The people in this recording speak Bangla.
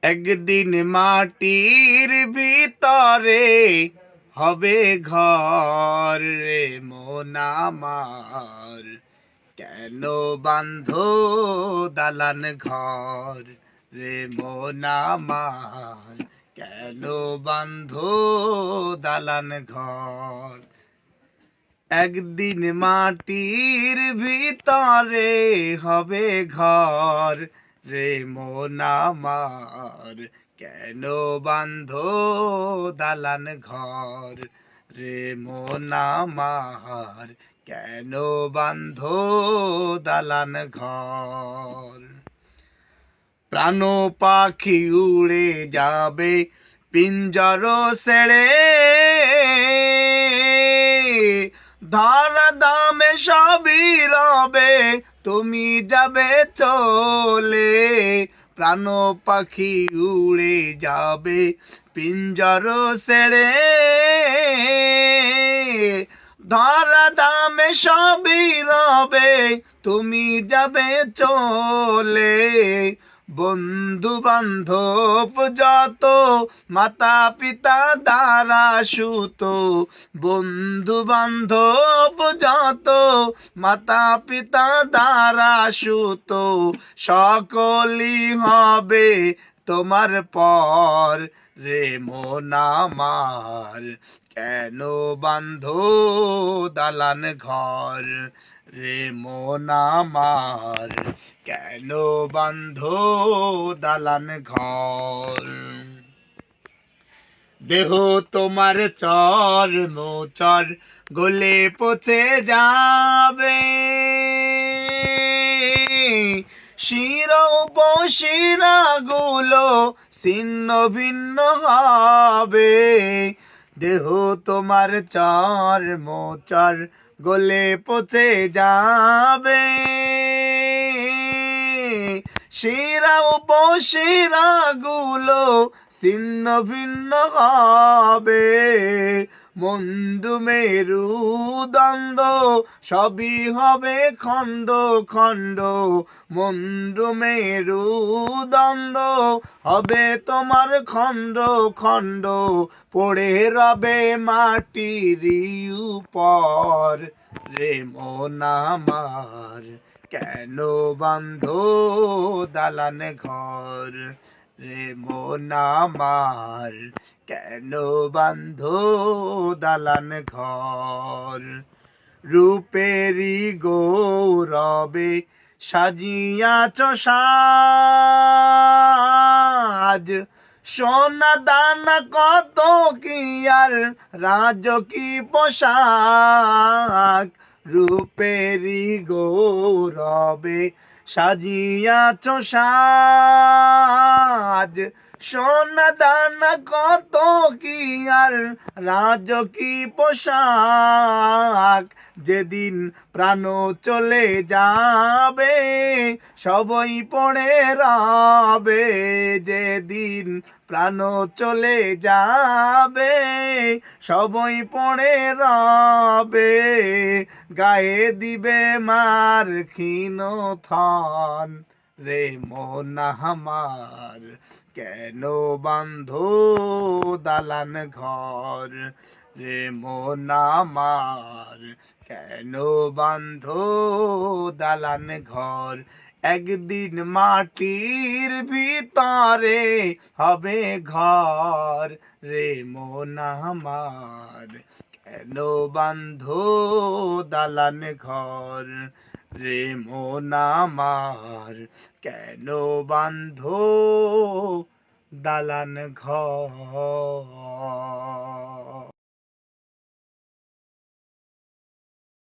একদিন মাটির ভিতরে হবে ঘর রে মন আমার, কেন বাঁধো দালান ঘর রে মন আমার, কেন বাঁধো দালান ঘর। একদিন মাটির ভিতরে হবে ঘর রে মন আমার, কেন বাঁধো দালান ঘর রে মন আমার, কেন বাঁধো দালান ঘর। প্রাণ পাখি উড়ে যাবে পিঞ্জর ছেড়ে, ধরা দামে সবই রবে তুমি যাবে চলে। প্রাণ পাখি উড়ে যাবে পিঞ্জর ছেড়ে, ধরা দামে সবই রবে তুমি যাবে চলে। বন্ধু বান্ধব যত মাতা পিতা দ্বারা সুত, বন্ধু বান্ধব যত মাতা পিতা দ্বারা সুত, সকলই হবে তোমার পর রে মন আমার, কেন বাঁধো দালান ঘর রে মন আমার, কেন বাঁধো দালান ঘর। দেহ তোমার চর মোচর গলে পচে যাবে, শিরা উপশিরা গুলো ছিন্ন ভিন্ন হবে। দেহ তোমার চর মোচর গলে পচে যাবে, শিরা উপশিরা গুলো ছিন্ন ভিন্ন হবে। মন্দ মেরু দ্বন্দ্ব সবই হবে খণ্ড খণ্ড, মন্দ মেরু দ্বন্দ্ব হবে তোমার খণ্ড খণ্ড, পড়ে রবে মাটির উপর রে মন আমার, কেন বাঁধো দালান ঘর রে মন আমার, কেন বাঁধো দালান ঘর। রূপেরি গৌরবে সাজিয়াছ সাজ, সোনা দানা কত কি আর রাজকি পোশাক। রূপেরি গৌরবে সাজিয়াছ সাজ, সোনা দানা কত কি আর রাজকি পোশাক। যেদিন প্রাণ চলে যাবে সবই পড়ে রবে, যেদিন প্রাণ চলে যাবে সবই পড়ে রবে। গায়ে দিবে মার ক্ষীণ থন রে মন আমার, কেন বাঁধো দালান ঘর রে মন আমার, কেন বাঁধো দালান ঘর। একদিন মাটির ভিতরে হবে ঘর রে মন আমার, কেন বাঁধো দালান ঘর রে মন আমার, কেন বাঁধো দালান ঘর।